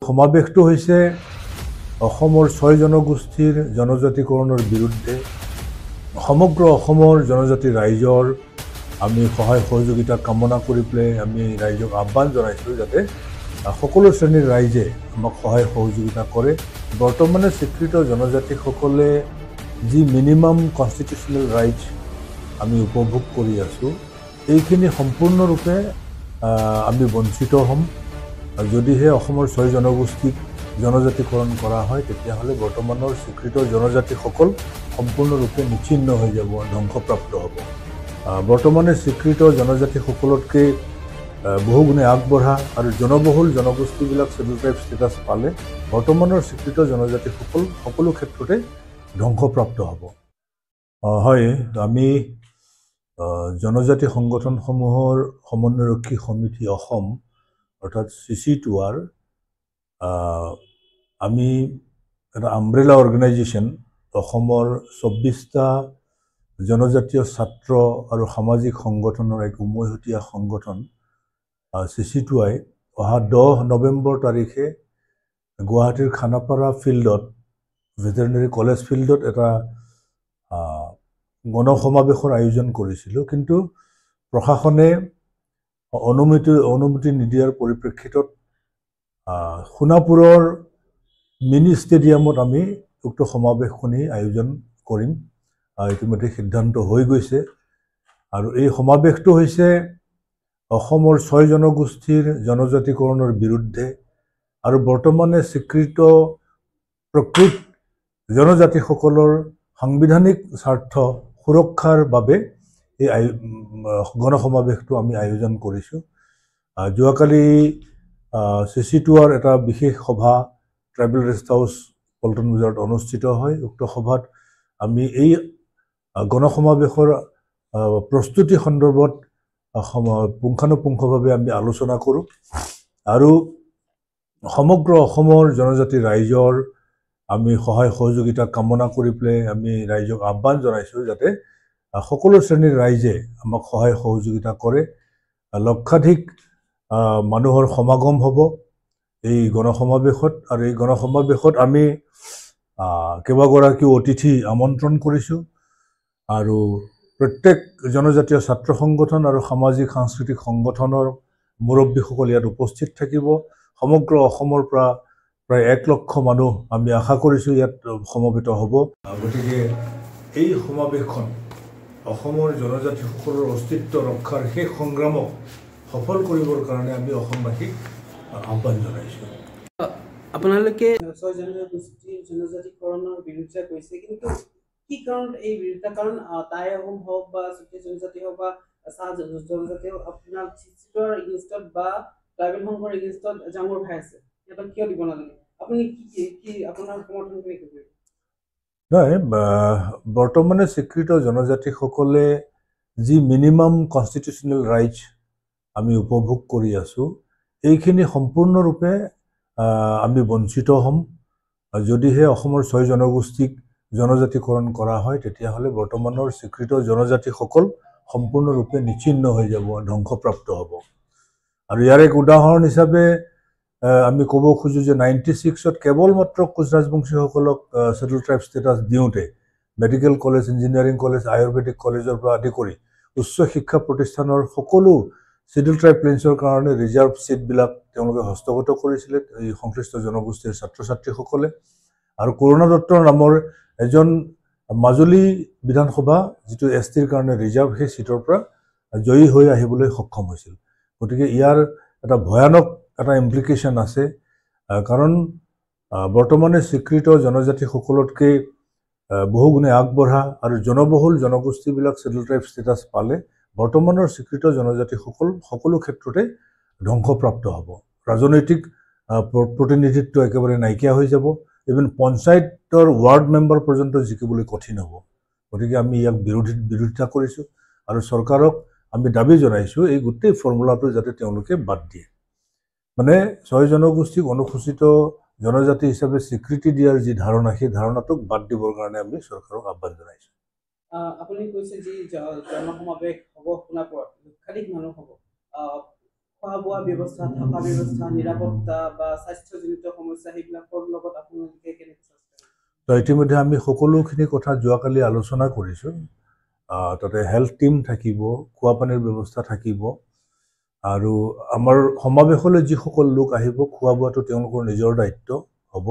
সমাৱেশটো হৈছে অসমৰ 6 জনগোষ্ঠীৰ জনজাতিকৰণৰ বিৰুদ্ধে সমগ্ৰ অসমৰ জনজাতি ৰাইজৰ আমি সহায় সহযোগিতা কামনা কৰি পেলাই আমি ৰাইজক আহ্বান জনাইছোঁ যাতে সকলো শ্ৰেণীৰ ৰাইজে আমাক সহায় সহযোগিতা কৰে। বৰ্তমানে স্বীকৃত জনজাতিসকলে যি মিনিমাম কনষ্টিটিউচনেল ৰাইটছ আমি উপভোগ কৰি আছোঁ এইখিনি সম্পূৰ্ণৰূপে আমি বঞ্চিত হ'ম। যদিহে অসমৰ 6 জনগোষ্ঠীক জনজাতিকৰণ কৰা হয় তেতিয়াহ'লে বৰ্তমানৰ স্বীকৃত জনজাতিসকল সম্পূৰ্ণৰূপে নিচ্ছিন্ন হৈ যাব, ধ্বংসপ্ৰাপ্ত হ'ব। বৰ্তমানে স্বীকৃত জনজাতিসকলতকৈ বহুগুণে আগবঢ়া আৰু জনবহুল জনগোষ্ঠীবিলাক শ্বেডুল ট্ৰাইব ষ্টেটাছ পালে বৰ্তমানৰ স্বীকৃত জনজাতিসকল সকলো ক্ষেত্ৰতে ধ্বংসপ্ৰাপ্ত হ'ব। হয়, আমি জনজাতি সংগঠনসমূহৰ সমন্বয়ৰক্ষী সমিতি অসম অৰ্থাৎ CC2R আমি এটা আমব্ৰেলা অৰ্গেনাইজেশ্যন অসমৰ 24টা জনজাতীয় ছাত্ৰ আৰু সামাজিক সংগঠনৰ এক উমৈহতীয়া সংগঠন CC2I অহা 10 নৱেম্বৰ তাৰিখে গুৱাহাটীৰ খানাপাৰা ফিল্ডত ভেটেৰিনেৰী কলেজ ফিল্ডত এটা গণসমাৱেশৰ আয়োজন কৰিছিলোঁ, কিন্তু প্ৰশাসনে অনুমতি নিদিয়াৰ পৰিপ্ৰেক্ষিতত সোণাপুৰৰ মিনি ষ্টেডিয়ামত আমি উক্ত সমাৱেশখনি আয়োজন কৰিম। ইতিমধ্যে সিদ্ধান্ত হৈ গৈছে আৰু এই সমাৱেশটো হৈছে অসমৰ 6 জনগোষ্ঠীৰ জনজাতিকৰণৰ বিৰুদ্ধে আৰু বৰ্তমানে স্বীকৃত প্ৰকৃত জনজাতিসকলৰ সাংবিধানিক স্বাৰ্থ সুৰক্ষাৰ বাবে এই গণসমাৱেশটো আমি আয়োজন কৰিছোঁ। যোৱাকালি CC2R এটা বিশেষ সভা ট্ৰাইবেল ৰেষ্ট হাউচ পল্টন বজাৰত অনুষ্ঠিত হয়। উক্ত সভাত আমি এই গণসমাৱেশৰ প্ৰস্তুতি সন্দৰ্ভত পুংখানুপুংখভাৱে আমি আলোচনা কৰোঁ আৰু সমগ্ৰ অসমৰ জনজাতি ৰাইজৰ আমি সহায় সহযোগিতা কামনা কৰি পেলাই আমি ৰাইজক আহ্বান জনাইছোঁ যাতে সকলো শ্ৰেণীৰ ৰাইজে আমাক সহায় সহযোগিতা কৰে। লক্ষাধিক মানুহৰ সমাগম হ'ব এই গণসমাৱেশত আৰু এই গণসমাৱেশত আমি কেইবাগৰাকীও অতিথি আমন্ত্ৰণ কৰিছোঁ আৰু প্ৰত্যেক জনজাতীয় ছাত্ৰ সংগঠন আৰু সামাজিক সাংস্কৃতিক সংগঠনৰ মুৰব্বীসকল ইয়াত উপস্থিত থাকিব। সমগ্ৰ অসমৰ পৰা প্ৰায় 1 লক্ষ মানুহ আমি আশা কৰিছোঁ ইয়াত সমবেত হ'ব। গতিকে এই সমাৱেশখন অসমৰ জনজাতিসকলৰ অস্তিত্ব ৰক্ষাৰ শেষ সংগ্ৰামক সফল কৰিবৰ কাৰণে আমি অসমবাসীক আহ্বান জনাইছোঁ। আপোনালোকে 6 জনগোষ্ঠীৰ জনজাতিকৰণৰ বিৰুদ্ধে কৈছে, কিন্তু কি কাৰণত এই বিৰুদ্ধে? কাৰণ টাই আহোম হওক বা চুতীয়া জনজাতি হওক বা চাহ জনজাতি হওক আপোনাৰ চিচিৰ এগেইনষ্টত বা ট্ৰাইবেল সংঘৰ এগেইনষ্টত জাঙুৰ খাই আছে, সিহঁতক কিয় দিব নালাগে? আপুনি কি আপোনাৰ সমৰ্থন কৰি কি কৰিব? নহয়, বৰ্তমানে স্বীকৃত জনজাতিসকলে যি মিনিমাম কনষ্টিটিউচনেল ৰাইটছ আমি উপভোগ কৰি আছোঁ এইখিনি সম্পূৰ্ণৰূপে আমি বঞ্চিত হ'ম। যদিহে অসমৰ 6 জনগোষ্ঠীক জনজাতিকৰণ কৰা হয় তেতিয়াহ'লে বৰ্তমানৰ স্বীকৃত জনজাতিসকল সম্পূৰ্ণৰূপে নিচ্ছিন্ন হৈ যাব, ধ্বংসপ্ৰাপ্ত হ'ব। আৰু ইয়াৰ এক উদাহৰণ হিচাপে আমি ক'ব খোজোঁ যে 96ত কেৱল মাত্ৰ কোচ ৰাজবংশীসকলক শ্বেডুল ট্ৰাইব ষ্টেটাছ দিওঁতে medical college, engineering college, Ayurvedic কলেজৰ পৰা আদি কৰি উচ্চ শিক্ষা প্ৰতিষ্ঠানৰ সকলো শ্বেডুল ট্ৰাইব প্লেইনছৰ কাৰণে ৰিজাৰ্ভ ছিটবিলাক তেওঁলোকে হস্তগত কৰিছিলে এই সংশ্লিষ্ট জনগোষ্ঠীৰ ছাত্ৰ ছাত্ৰীসকলে। আৰু কৰুণা দত্তৰ নামৰ এজন মাজুলী বিধানসভা যিটো STৰ কাৰণে ৰিজাৰ্ভ, সেই ছিটৰ পৰা জয়ী হৈ আহিবলৈ সক্ষম হৈছিল। গতিকে ইয়াৰ এটা ভয়ানক এটা ইমপ্লিকেশ্যন আছে, কাৰণ বৰ্তমানে স্বীকৃত জনজাতিসকলতকৈ বহুগুণে আগবঢ়া আৰু জনবহুল জনগোষ্ঠীবিলাক শ্বেডুল ট্ৰাইব ষ্টেটাছ পালে বৰ্তমানৰ স্বীকৃত জনজাতিসকল সকলো ক্ষেত্ৰতে ধ্বংসপ্ৰাপ্ত হ'ব। ৰাজনৈতিক প্ৰতিনিধিত্ব একেবাৰে নাইকিয়া হৈ যাব, ইভেন পঞ্চায়তৰ ৱাৰ্ড মেম্বাৰ পৰ্যন্ত জিকিবলৈ কঠিন হ'ব। গতিকে আমি ইয়াক বিৰোধিতা কৰিছোঁ আৰু চৰকাৰক আমি দাবী জনাইছোঁ এই গোটেই ফৰ্মুলাটো যাতে তেওঁলোকে বাদ দিয়ে। মানে 6 জনগোষ্ঠীক অনুসূচিত জনজাতি হিচাপে স্বীকৃতি দিয়াৰ যি ধাৰণা সেই ধাৰণাটোক বাদ দিবৰ কাৰণে আমি চৰকাৰক আহ্বান জনাইছোঁ। আপুনি কৈছে যে জনসমাৱেশ হ'ব সোণাপুৰত, লক্ষাধিক মানুহ হ'ব, খোৱা বোৱা ব্যৱস্থা, থকা ব্যৱস্থা, নিৰাপত্তা বা স্বাস্থ্যজনিত সমস্যা সেইবিলাকৰ লগত আপোনালোকে কেনেকৈ চেষ্টা কৰে? তো ইতিমধ্যে আমি সকলোখিনি কথা যোৱাকালি আলোচনা কৰিছোঁ। তাতে হেল্থ টিম থাকিব, খোৱা পানীৰ ব্যৱস্থা থাকিব, আৰু আমাৰ সমাৱেশলৈ যিসকল লোক আহিব খোৱা বোৱাটো তেওঁলোকৰ নিজৰ দায়িত্ব হ'ব,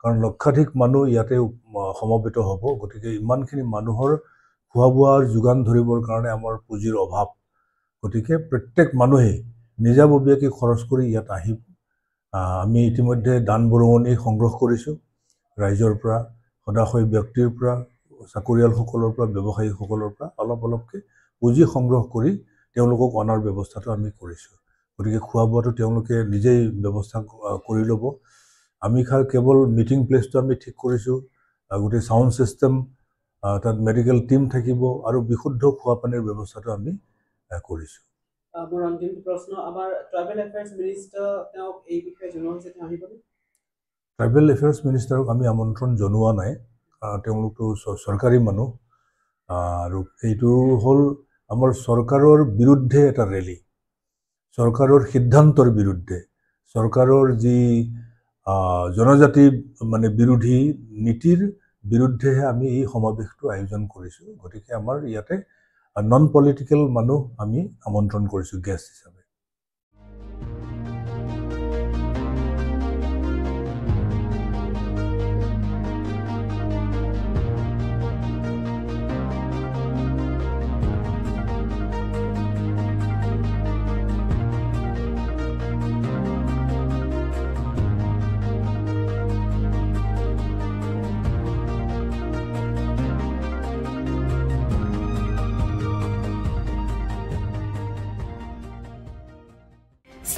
কাৰণ লক্ষাধিক মানুহ ইয়াতে সমবেত হ'ব। গতিকে ইমানখিনি মানুহৰ খোৱা বোৱাৰ যোগান ধৰিবৰ কাৰণে আমাৰ পুঁজিৰ অভাৱ। গতিকে প্ৰত্যেক মানুহেই নিজাববীয়াকৈ খৰচ কৰি ইয়াত আহিব। আমি ইতিমধ্যে দান বৰঙণি সংগ্ৰহ কৰিছোঁ ৰাইজৰ পৰা, সদাশয় ব্যক্তিৰ পৰা, চাকৰিয়ালসকলৰ পৰা, ব্যৱসায়ীসকলৰ পৰা অলপ অলপকৈ পুঁজি সংগ্ৰহ কৰি তেওঁলোকক অনাৰ ব্যৱস্থাটো আমি কৰিছোঁ। গতিকে খোৱা বোৱাটো তেওঁলোকে নিজেই ব্যৱস্থা কৰি ল'ব। আমি কেৱল মিটিং প্লেচটো আমি ঠিক কৰিছোঁ, গোটেই ছাউণ্ড ছিষ্টেম, তাত মেডিকেল টিম থাকিব, আৰু বিশুদ্ধ খোৱা পানীৰ ব্যৱস্থাটো আমি কৰিছোঁ। মোৰ অন্তিম প্ৰশ্ন, আমাৰ ট্ৰাইবেল এফেয়াৰ্ছ মিনিষ্টাৰ তেওঁক এই বিষয়ে জনোৱা হৈছে, তেওঁ আহিবনে? ট্ৰাইবেল এফেয়াৰ্ছ মিনিষ্টাৰক আমি আমন্ত্ৰণ জনোৱা নাই, তেওঁলোকতো চৰকাৰী মানুহ, আৰু এইটো হ'ল আমাৰ চৰকাৰৰ বিৰুদ্ধে এটা ৰেলী, চৰকাৰৰ সিদ্ধান্তৰ বিৰুদ্ধে, চৰকাৰৰ যি জনজাতি বিৰোধী নীতিৰ বিৰুদ্ধেহে আমি এই সমাৱেশটো আয়োজন কৰিছোঁ। গতিকে আমাৰ ইয়াতে নন পলিটিকেল মানুহ আমি আমন্ত্ৰণ কৰিছোঁ গেষ্ট হিচাপে।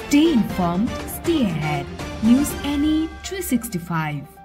Stay informed, stay ahead. News NE 365.